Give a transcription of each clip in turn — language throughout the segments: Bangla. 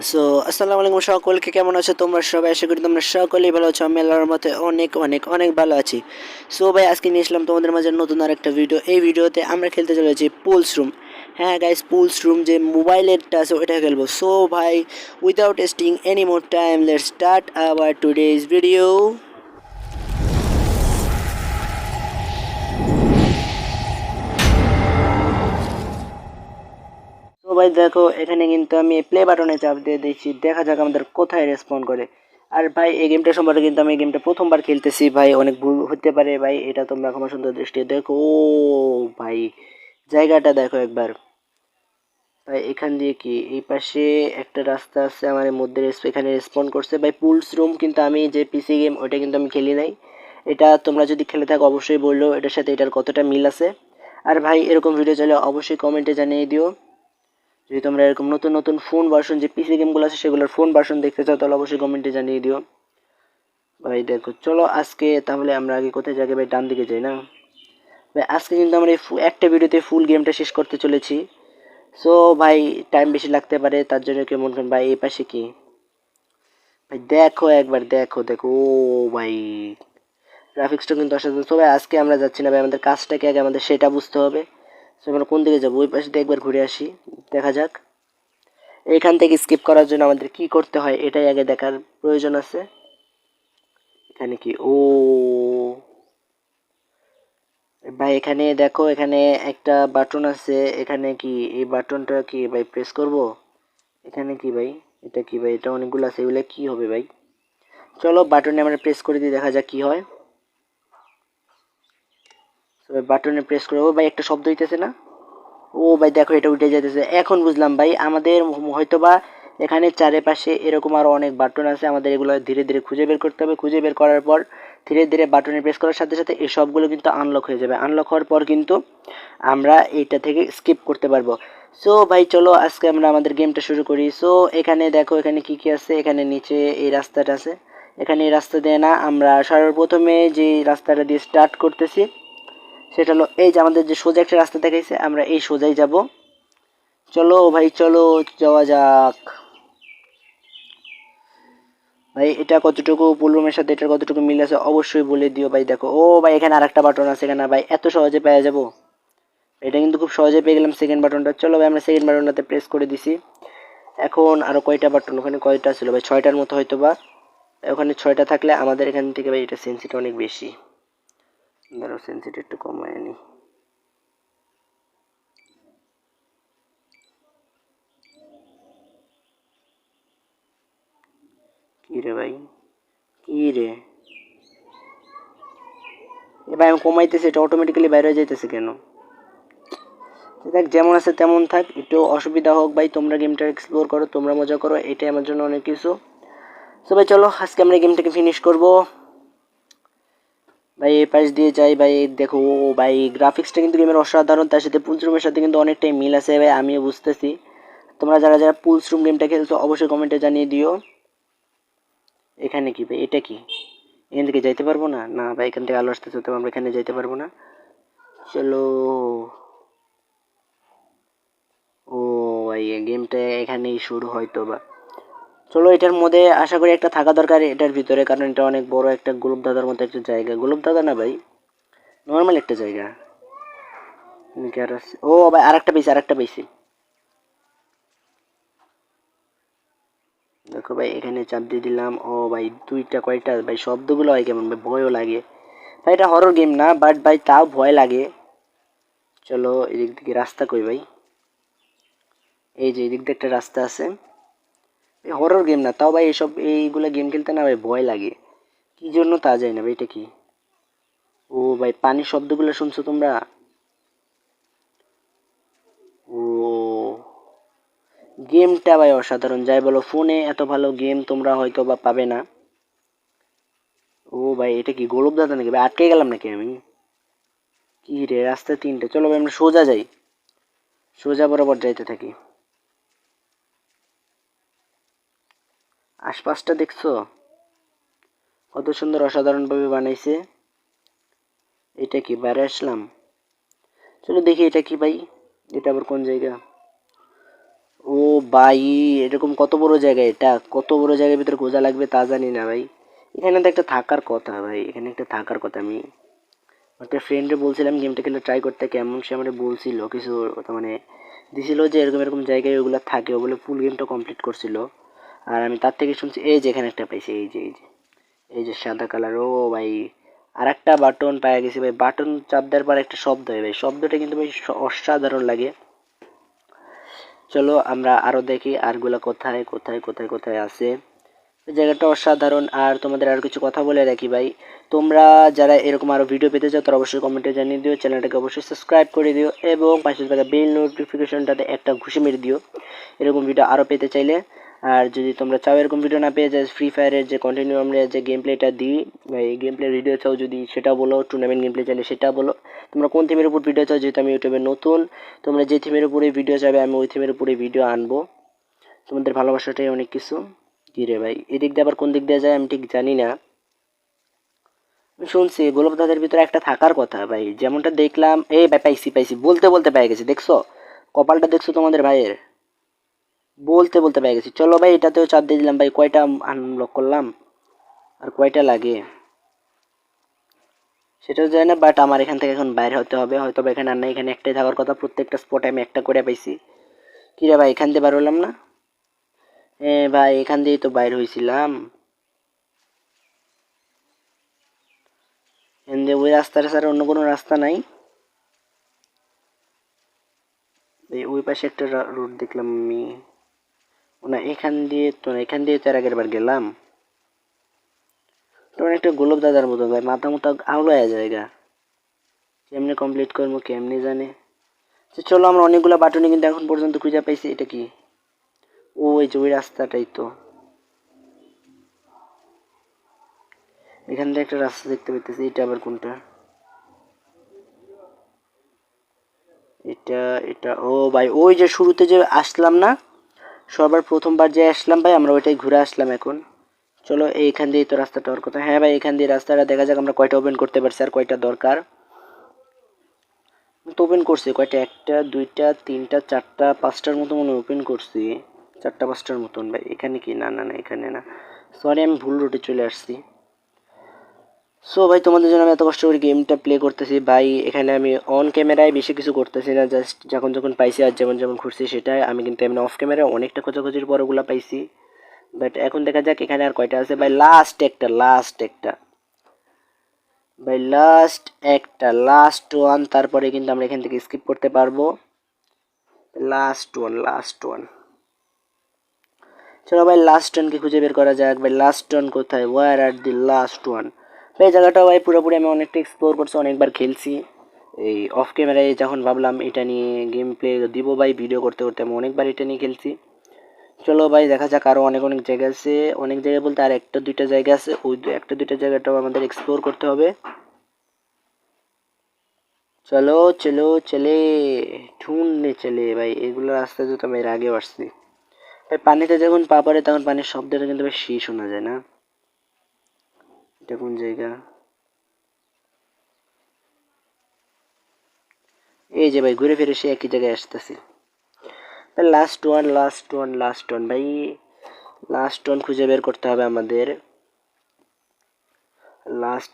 সো আসসালামু আলাইকুম সকলকে, কেমন আছো তোমরা সবাই? আশা করি তোমরা সকলেই ভালো আছো। আমি আল্লাহর মতে অনেক অনেক অনেক ভালো আছি। সো ভাই, আজকে নিয়ে আসলাম তোমাদের মাঝে নতুন আর একটা ভিডিও। এই ভিডিওতে আমরা খেলতে চলেছি পুলস রুম। হ্যাঁ গাইস, পুলস রুম যে মোবাইলেরটা আছে ওইটা খেলবো। সো ভাই, without wasting any more time, let's start our today's video. তো ভাই দেখো, এখানে কিন্তু আমি প্লে বাটনে চাপ দিয়ে দিচ্ছি, দেখা যাক আমাদের কোথায় রেসপন্ড করে। আর ভাই, এই গেমটা সম্পর্কে কিন্তু আমি এই গেমটা প্রথমবার খেলতেছি ভাই, অনেক ভুল হতে পারে ভাই, এটা তোমরা ক্ষমা সুন্দর দৃষ্টি দেখো। ও ভাই, জায়গাটা দেখো একবার। ভাই এখান দিয়ে কি এই পাশে একটা রাস্তা আছে, আমার মধ্যে এখানে রেসপন্ড করছে ভাই পুলস রুম। কিন্তু আমি যে পিসি গেম ওইটা কিন্তু আমি খেলি নাই। এটা তোমরা যদি খেলে থাকো অবশ্যই বললো এটার সাথে এটার কতটা মিল আছে। আর ভাই, এরকম ভিডিও চাইলে অবশ্যই কমেন্টে জানিয়ে দিও। যদি তোমরা এরকম নতুন নতুন ফোন ভার্সন যে পিসি গেমগুলো আছে সেগুলোর ফোন ভার্সন দেখতে চাও তাহলে অবশ্যই কমেন্টে জানিয়ে দিও। ভাই দেখো, চলো আজকে তাহলে আমরা আগে কোথায় যাই ভাই? ডান দিকে যাই না ভাই? আজকে কিন্তু আমরা এই একটা ভিডিওতে ফুল গেমটা শেষ করতে চলেছি। সো ভাই, টাইম বেশি লাগতে পারে, তার জন্য কেমন করেন ভাই। এই পাশে কি ভাই? দেখো একবার, দেখো দেখো। ও ভাই, গ্রাফিক্সটা কিন্তু অসাধারণ। সো ভাই, আজকে আমরা যাচ্ছি না ভাই, আমাদের কাজটাকে আগে আমাদের সেটা বুঝতে হবে। সো আমরা কোন দিকে যাবো? ওই পাশে দিয়ে একবার ঘুরে আসি, দেখা যাক। এখান থেকে স্কিপ করার জন্য আমাদের কি করতে হয় এটাই আগে দেখার প্রয়োজন আছে। এখানে কি? ও ভাই, এখানে দেখো, এখানে একটা বাটন আছে। এখানে কি এই বাটনটা কি ভাই প্রেস করব? এখানে কি ভাই? এটা কি ভাই? এটা অনেকগুলো আছে, এগুলো কি হবে ভাই? চলো বাটনে আমরা প্রেস করে দিই, দেখা যাক কি হয়। বাটনে প্রেস করবো ভাই, একটা শব্দ হইতেছে না? ও ভাই দেখো, এটা উঠে যেতেছে। এখন বুঝলাম ভাই, আমাদের হয়তোবা এখানে চারিপাশে এরকম আরো অনেক বাটন আছে, আমাদের এগুলো ধীরে ধীরে খুঁজে বের করতে হবে। খুঁজে বের করার পর ধীরে ধীরে বাটনে প্রেস করার সাথে সাথে এই সবগুলো কিন্তু আনলক হয়ে যাবে। আনলক হওয়ার পর কিন্তু আমরা এইটা থেকে স্কিপ করতে পারবো। সো ভাই চলো আজকে আমরা আমাদের গেমটা শুরু করি। সো এখানে দেখো, এখানে কি কি আছে। এখানে নিচে এই রাস্তাটা আছে। এখানে এই রাস্তা দিয়ে না, আমরা সর্বপ্রথমে যে রাস্তাটা দিয়ে স্টার্ট করতেছি সেটা হলো এই যে আমাদের যে সোজা একটা রাস্তা দেখাইছে, আমরা এই সোজাই যাব। চলো ভাই, চলো যাওয়া যাক। ভাই এটা কতটুকু পুলরুমের সাথে এটার কতটুকু মিল আছে অবশ্যই বলে দিও ভাই। দেখো, ও ভাই এখানে আরেকটা বাটন আছে, এখানে ভাই এত সহজে পেয়ে যাব? এটা কিন্তু খুব সহজে পেয়ে গেলাম, সেকেন্ড বাটনটা। চলো ভাই, আমরা সেকেন্ড বাটনটাতে প্রেস করে দিছি। এখন আরো কয়টা বাটন? ওখানে কয়টা ছিল ভাই? 6টার মতো হয়তো বা। ওখানে 6টা থাকলে আমাদের এখান থেকে ভাই এটা সেন্সিটা অনেক বেশি। ধরো সেন্সিটা একটু কমায় নি। কি রে ভাই? কি রে? এ ভাই, আমি কমাইতেছি, এটা অটোমেটিক্যালি বাইরে হয়ে যাইতেছে কেন? দেখ, যেমন আছে তেমন থাক, একটু অসুবিধা হোক ভাই, তোমরা গেমটা এক্সপ্লোর করো, তোমরা মজা করো, এটাই আমার জন্য অনেক কিছু। সো ভাই চলো আজকে আমরা গেমটাকে ফিনিশ করব। ভাই এই পাশ দিয়ে যাই ভাই। দেখো ভাই, গ্রাফিক্সটা কিন্তু গেমের অসাধারণ, তার সাথে পুলস রুমের সাথে কিন্তু অনেকটাই মিল আছে ভাই, আমিও বুঝতেছি। তোমরা যারা যারা পুলস রুম গেমটা খেলছো অবশ্যই কমেন্টে জানিয়ে দিও। এখানে কি ভাই? এটা কি? এখান থেকে যাইতে পারবো না? না ভাই, এখান থেকে আলো আসতে চলতে আমরা এখানে যাইতে পারবো না। চলো। ও ভাই, গেমটা এখানেই শুরু হয়তো বা। চলো, এটার মধ্যে আশা করি একটা থাকা দরকার এটার ভিতরে, কারণ এটা অনেক বড় একটা গোলপ দাদার মতো একটা জায়গা। গোলপ দাদা না ভাই, নর্মাল একটা জায়গা। ও ভাই, আরেকটা পেয়েছি, আরেকটা পেয়েছি। দেখো ভাই, এখানে চাপ দিয়ে দিলাম। ও ভাই, দুইটা কয়টা ভাই? শব্দগুলো হয় কেমন ভাই? ভয়ও লাগে ভাই। এটা হরর গেম না, বাট ভাই তাও ভয় লাগে। চলো, এদিক থেকে রাস্তা কই ভাই? এই যে এদিক দিয়ে একটা রাস্তা আছে। এই হরর গেম না, তাও ভাই এসব এইগুলা গেম খেলতে না ভাই ভয় লাগে, কি জন্য তা যায় না ভাই। এটা কি? ও ভাই, পানির শব্দগুলো শুনছো তোমরা? ও, গেমটা ভাই অসাধারণ, যাই বলো, ফোনে এত ভালো গেম তোমরা হয়তো বা পাবে না। ও ভাই, এটা কি গোলপ দাদা নাকি ভাই? আটকে গেলাম নাকি আমি? কি রে, রাস্তা তিনটে। চলো ভাই, আমরা সোজা যাই, সোজা বরাবর যাইতে থাকি। আশপাশটা দেখছো কত সুন্দর, অসাধারণ ভাবে বানাইছে। এটা কি? বাইরে আসলাম। চলো দেখি এটা কি ভাই, এটা আবার কোন জায়গা? ও ভাই, এরকম কত বড় জায়গা, এটা কত বড় জায়গার ভিতরে খোঁজা লাগবে তা জানি না ভাই। এখানে তো একটা থাকার কথা ভাই, এখানে একটা থাকার কথা। আমি একটা ফ্রেন্ডে বলছিলাম গেমটা খেলে ট্রাই করতে, কেমন সে আমার বলছিল কিছু, মানে দিছিল যে এরকম এরকম জায়গায় ওগুলো থাকে, ওগুলো ফুল গেমটা কমপ্লিট করছিল। আর আমি তার থেকে শুনছি এই যে এখানে একটা পাইছি, এই যে সাদা কালার। ও ভাই, আর একটা বাটন পাওয়া গেছে ভাই। বাটন চাপ দেওয়ার পর একটা শব্দ হয় ভাই, শব্দটা কিন্তু ভাই অসাধারণ লাগে। চলো আমরা আরো দেখি আরগুলা কোথায় কোথায় কোথায় কোথায় আছে। এই জায়গাটা অসাধারণ। আর তোমাদের আর কিছু কথা বলে রাখি ভাই, তোমরা যারা এরকম আরো ভিডিও পেতে চাও তারা অবশ্যই কমেন্টে জানিয়ে দিও, চ্যানেলটাকে অবশ্যই সাবস্ক্রাইব করে দিও এবং পাশে থাকা বেল নোটিফিকেশনটাতে একটা ঘুষি মেরে দিও এরকম ভিডিও আরো পেতে চাইলে। আর যদি তোমরা চাও এরকম ভিডিও না পেয়ে যায়, ফ্রি ফায়ারের যে কন্টিনিউ আমরা যে গেম প্লেটা দিই, এই গেম প্লে ভিডিও চাও যদি সেটা বলো, টুর্নামেন্ট গেম প্লে চাইলে সেটা বলো। তোমরা কোন থিমের উপর ভিডিও চাও, যেহেতু আমি ইউটিউবে নতুন, তোমরা যে থিমের উপরে ভিডিও চাইবে আমি ওই থিমের উপরে ভিডিও আনবো। তোমাদের ভালোবাসাটাই অনেক কিছু। কি রে ভাই, এদিক দিয়ে আবার কোন দিক দিয়ে যায় আমি ঠিক জানি না। আমি শুনছি গোলকধাঁধের ভিতরে একটা থাকার কথা ভাই, যেমনটা দেখলাম। এই ভাই, পাইছি পাইছি, বলতে বলতে পেয়ে গেছি, দেখছো কপালটা দেখছো তোমাদের ভাইয়ের, বলতে বলতে পেয়ে গেছি। চলো ভাই, এটাতেও চাপ দিয়ে দিলাম ভাই। কয়টা আনলক করলাম, আর কয়টা লাগে সেটাও জানি না, বাট আমার এখান থেকে এখন বাইরে হতে হবে। হয়তো বা এখানে আর নাই, এখানে একটাই থাকার কথা। প্রত্যেকটা স্পটে আমি একটা করে পাইছি। কি রে ভাই, এখান দিয়ে বার হলাম না? হ্যাঁ ভাই, এখান দিয়েই তো বাইর হয়েছিলাম। এখান দিয়ে ওই রাস্তাটা ছাড়া অন্য কোনো রাস্তা নাই। এই ওই পাশে একটা রোড দেখলাম আমি। না, এখান দিয়ে তো না, এখান দিয়ে তো এর আগের বার গেলাম। তোমার একটা গোলক দাদার মতো ভাই, মাথা মুথা আউলায় জায়গা, কেমনে কমপ্লিট করবো কেমনে জানে। তো চলো, আমরা অনেকগুলো বাটনে কিন্তু এখন পর্যন্ত খুঁজে পাইছি। এটা কি? ও, এই যে ওই রাস্তাটাই তো। এখান থেকে একটা রাস্তা দেখতে পেতেছি, এটা আবার কোনটা? এটা এটা ও ভাই, ওই যে শুরুতে যে আসলাম না, সবার প্রথমবার যে আসলাম ভাই, আমরা ওইটাই ঘুরে আসলাম এখন। চলো, এইখান দিয়ে তো রাস্তাটা হওয়ার কথা। হ্যাঁ ভাই, এখান দিয়ে রাস্তাটা দেখা যাক আমরা কয়টা ওপেন করতে পারছি আর কয়টা দরকার। তো ওপেন করছি কয়টা, একটা দুইটা তিনটা চারটা পাঁচটার মতো মনে ওপেন করছি। চারটা পাঁচটার মতন ভাই। এখানে কি? না না না, এখানে না, সরি আমি ভুল রুটে চলে আসছি। সো ভাই, তোমাদের জন্য আমি এত কষ্ট করে গেমটা প্লে করতেছি ভাই। এখানে আমি অন ক্যামেরায় বেশি কিছু করতেছি না, জাস্ট যখন যখন পাইছি আর যেমন যেমন ঘুরছি সেটাই। আমি কিন্তু এমনি অফ ক্যামেরায় অনেকটা খোঁজাখুঁজির পর ওগুলো পাইছি। বাট এখন দেখা যাক এখানে আর কয়টা আছে ভাই। লাস্ট একটা ভাই, লাস্ট ওয়ান। তারপরে কিন্তু আমরা এখান থেকে স্কিপ করতে পারবো। Last one. চলো ভাই, লাস্ট ওয়ানকে খুঁজে বের করা যাক ভাই। লাস্ট ওয়ান কোথায়? Where are the last one. এই জায়গাটা ভাই পুরোপুরি আমি অনেকটা এক্সপ্লোর করছি, অনেকবার খেলছি। এই অফ ক্যামেরায় যখন ভাবলাম এটা নিয়ে গেম প্লে দিব ভাই, ভিডিও করতে করতে আমি অনেকবার এটা নিয়ে খেলছি। চলো ভাই, দেখা যাক। আরও অনেক অনেক জায়গা আছে, অনেক জায়গা বলতে আর একটা দুইটা জায়গা আছে, ওই একটা দুইটা জায়গাটাও আমাদের এক্সপ্লোর করতে হবে। চলো চলো চলে, ঢুঁড়নে চলে ভাই। এগুলো রাস্তা তো আমি এর আগেও আসছি ভাই। পানিতে যখন পা পড়ে তখন পানির শব্দটা কিন্তু বেশ শোনা যায় না? এটা কোন জায়গা? এই যে ভাই, ঘুরে ফিরে সে একই জায়গায় আসতেছি ভাই। লাস্ট ওয়ান ভাই। লাস্ট ওয়ান খুঁজে বের করতে হবে আমাদের। লাস্ট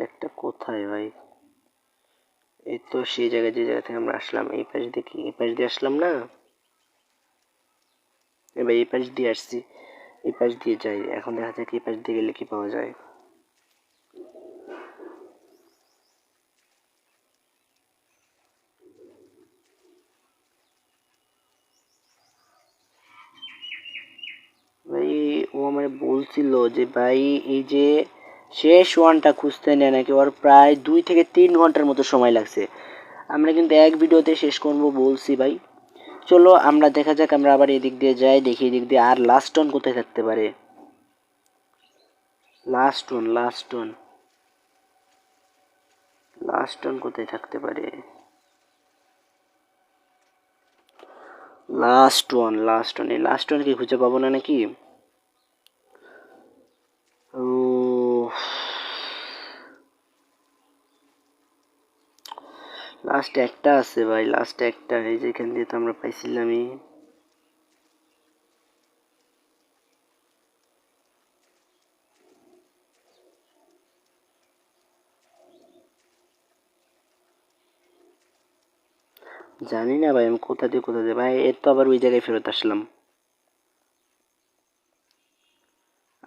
একটা কোথায় ভাই? এই তো সেই জায়গায়, যে জায়গা থেকে আমরা আসলাম। এই পাশ দিয়ে কি? এই পাশ দিয়ে আসলাম না? ভাই, এই পাশ দিয়ে আসছি, এই পাশ দিয়ে যাই। এখন দেখা যাক এই পাশ দিয়ে গেলে কি পাওয়া যায়। ভাই, ও আমার বলছিল যে ভাই, এই যে শেষ ওয়ানটা খুঁজতে নেয় নাকি ওর প্রায় 2 থেকে 3 ঘন্টার মতো সময় লাগছে। আমরা কিন্তু এক ভিডিওতে শেষ করবো বলছি ভাই। চলো আমরা দেখা যাক, আমরা আবার এদিক দিয়ে যাই, দেখি এদিক দিয়ে আর লাস্ট ওয়ান কোথায় থাকতে পারে। লাস্ট ওয়ান কোথায় থাকতে পারে? লাস্ট ওয়ান এই লাস্ট ওয়ান কি খুঁজে পাবো না নাকি? ও লাস্ট একটা আছে ভাই, লাস্ট একটা, এই যে এখান দিয়ে তো আমরা পাইছিলামই। জানি না ভাই আমি কোথা দিয়ে ভাই, এর তো আবার ওই জায়গায় ফেরত আসলাম।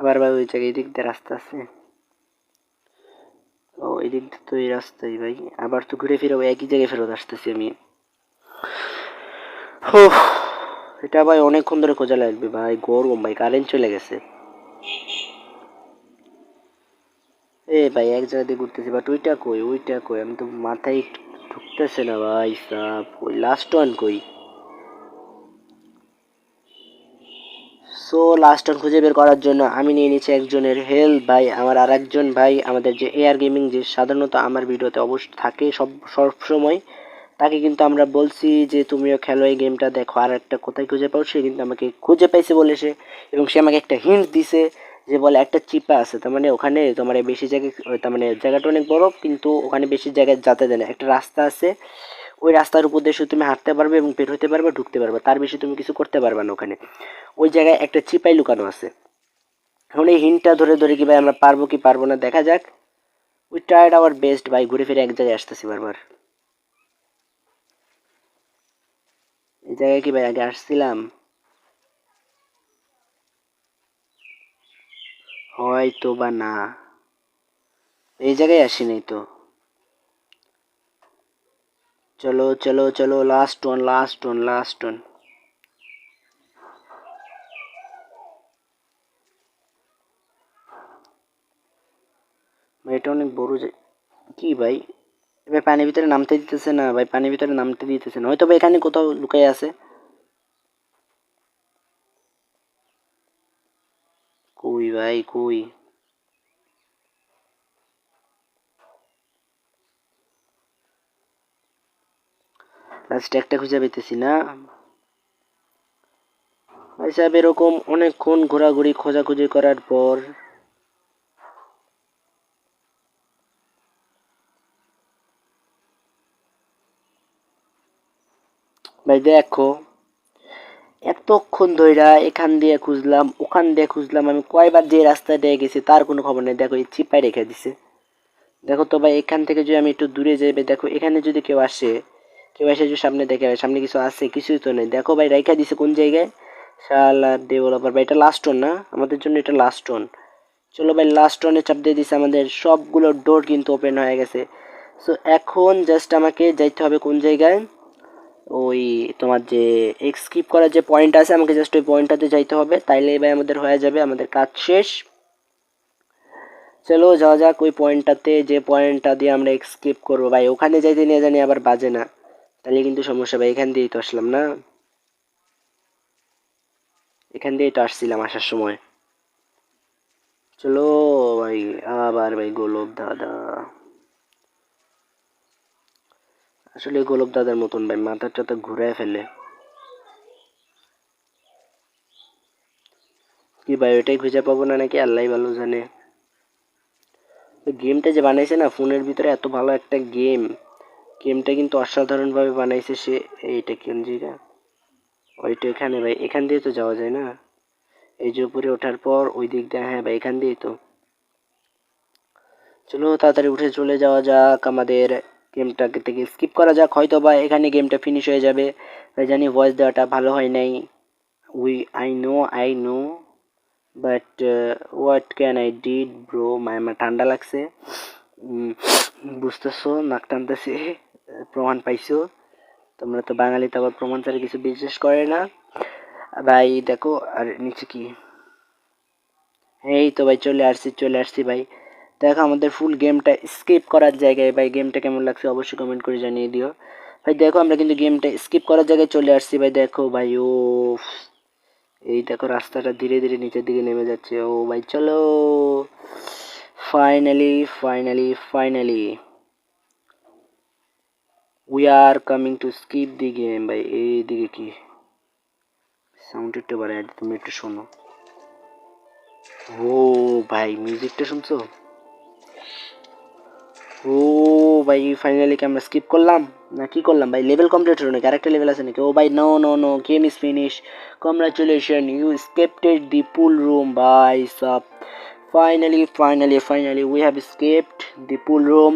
আবার ভাই ওই জায়গায় এদিক দিয়ে রাস্তা আছে। ও এদিক দিয়ে তো এই রাস্তাই ভাই, আবার তো ঘুরে ফিরে ওই একই জায়গায় ফেরত আসতেছি আমি। উফ, এটা ভাই অনেকক্ষণ ধরে খোঁজা লাগবে ভাই, গরম ভাই, কারেন্ট চলে গেছে। এ ভাই এক জায়গা দিয়ে ঘুরতেছি, বাট ওইটা কই আমি তো মাথায় ঢুকতেছে না ভাই সাব, ওই লাস্ট ওয়ান কই। সো লাস্ট ওয়ান খুঁজে বের করার জন্য আমি নিয়ে নিচ্ছি একজনের হেল্প ভাই। আমার আর একজন ভাই আমাদের যে এআর গেমিং, যে সাধারণত আমার ভিডিওতে অবশ্য থাকে সব সময়, তাকে কিন্তু আমরা বলছি যে তুমিও খেলো এই গেমটা, দেখো আর একটা কোথায় খুঁজে পাও। সে কিন্তু আমাকে খুঁজে পাইছে বলে সে, এবং সে আমাকে একটা হিন্ট দিছে যে বলে একটা চিপা আছে, তার মানে ওখানে তোমার বেশি জায়গায়, তার মানে জায়গাটা অনেক বড় কিন্তু ওখানে বেশি জায়গায় যেতে দেয় না, একটা রাস্তা আছে, ওই রাস্তার উপর দিয়ে শুধু তুমি হাঁটতে পারবে এবং বের হতে পারবে, ঢুকতে পারবে, তার বেশি তুমি কিছু করতে পারবে না ওখানে। ওই জায়গায় একটা চিপাই লুকানো আছে। এখন এই হিন্টটা ধরে ধরে কি ভাই আমরা পারবো কি পারবো না দেখা যাক। উই ট্রাইড আওয়ার বেস্ট ভাই, ঘুরে ফিরে এক জায়গায় আসতেছি বারবার। এই জায়গায় কি ভাই আগে আসছিলাম? হয়তো বা না, এই জায়গায় আসিনি তো। চলো চলো চলো, last one last one last one. ভাই এটা অনেক বড় কি ভাই, এবার পানির ভিতরে নামতে দিতেছে না ভাই, পানির ভিতরে নামতে দিতেছে না, হয়তো বা এখানে কোথাও লুকাই আছে। কই ভাই কই? লাস্ট একটা খুঁজে পেতেছি না ভাই সাহেব। এরকম অনেকক্ষণ ঘোরাঘুরি খোঁজাখুঁজি করার পর ভাই দেখো, এতক্ষণ ধইরা এখান দিয়ে খুঁজলাম ওখান দিয়ে খুঁজলাম, আমি কয়বার যে রাস্তা দিয়ে গেছি তার কোনো খবর নেই। দেখো এই চিপায় রেখে দিছে। দেখো তো ভাই এখান থেকে যদি আমি একটু দূরে যাই ভাই, দেখো এখানে যদি কেউ আসে, কেউ এসে যদি সামনে দেখে ভাই সামনে কিছু আছে, কিছুই তো নেই। দেখো ভাই রেখে দিছে কোন জায়গায়, শালা ডেভেলপার ভাই। এটা লাস্ট ওয়ান না আমাদের জন্য, এটা লাস্ট ওয়ান। চলো ভাই লাস্ট ওয়ানে চাপ দিয়ে দিছে, আমাদের সবগুলো ডোর কিন্তু ওপেন হয়ে গেছে। সো এখন জাস্ট আমাকে যাইতে হবে কোন জায়গায়, ওই তোমার যে স্কিপ করার যে পয়েন্ট আছে, আমাকে জাস্ট ওই পয়েন্টটাতে যাইতে হবে, তাইলে ভাই আমাদের হয়ে যাবে, আমাদের কাজ শেষ। চলো যাওয়া যাক ওই পয়েন্টটাতে, যে পয়েন্টটা দিয়ে আমরা স্কিপ করবো ভাই। ওখানে যাইতে নিয়ে জানি আবার বাজে না, তাহলে কিন্তু সমস্যা ভাই। এখান দিয়েই তো আসলাম না, এখান দিয়েই তো আসছিলাম আসার সময়। চলো ভাই, আবার ভাই গোলক দাদা, আসলে গোলক দাদার মতন ভাই মাথা টাথা ঘুরায় ফেলে। কি ভাই ওইটাই খুঁজে পাবো না নাকি আল্লাহ ভালো জানে। গেমটা যে বানাইছে না ফোনের ভিতরে, এত ভালো একটা গেম, গেমটা কিন্তু অসাধারণভাবে বানাইছে সে। এইটা কোন জায়গা? ওইটা এখানে ভাই, এখান দিয়ে তো যাওয়া যায় না, এই যে উপরে ওঠার পর ওই দিক দিয়ে, হ্যাঁ ভাই এখান দিয়েই তো। চলো তাড়াতাড়ি উঠে চলে যাওয়া যাক, আমাদের গেমটাকে থেকে স্কিপ করা যাক, হয়তো বা এখানে গেমটা ফিনিশ হয়ে যাবে। তাই জানি ভয়েস দেওয়াটা ভালো হয় নাই, we I know but what can I did bro. আমার ঠান্ডা লাগছে, বুঝতেছো নাক টানতেছে, প্রমাণ পাইছো। তোমরা তো বাঙালিতে আবার প্রমাণ ছাড়া কিছু বিশ্বাস করে না ভাই। দেখো আর নিচে কি, এই তো ভাই চলে আসছি ভাই। দেখো আমাদের ফুল গেমটা স্কিপ করার জায়গায় ভাই, গেমটা কেমন লাগছে অবশ্যই কমেন্ট করে জানিয়ে দিও ভাই। দেখো আমরা কিন্তু গেমটা স্কিপ করার জায়গায় চলে আসছি ভাই। দেখো ভাই ও, এই দেখো রাস্তাটা ধীরে ধীরে নিচের দিকে নেমে যাচ্ছে। ও ভাই চলো, finally we are coming to skip the game ভাই। এইদিকে কি সাউন্ড একটু বাড়ায় তুমি একটু শোনো। ও ভাই মিউজিকটা শুনছো? ও ভাই ফাইনালি কি আমরা স্কিপ করলাম না কি করলাম ভাই? লেভেল কমপ্লিট হলো নাকি? আরেকটা লেভেল আছে নাকি? ও ভাই no no no, game is finish, congratulation you escaped the pool room ভাই সব। Finally we have escaped the pool room.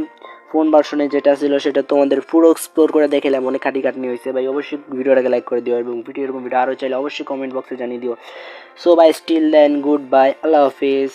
Phone ভার্সনে যেটা ছিল সেটা তোমাদের পুরো এক্সপ্লোর করে দেখালাম, অনেক খাটাখাটনি হয়েছে ভাই। অবশ্যই ভিডিওটাকে লাইক করে দিও এবং এরকম ভিডিও আরও চাইলে অবশ্যই কমেন্ট বক্সে জানিয়ে দিও। সো ভাই স্টিল দেন গুড বাই, আল্লাহ হাফিজ।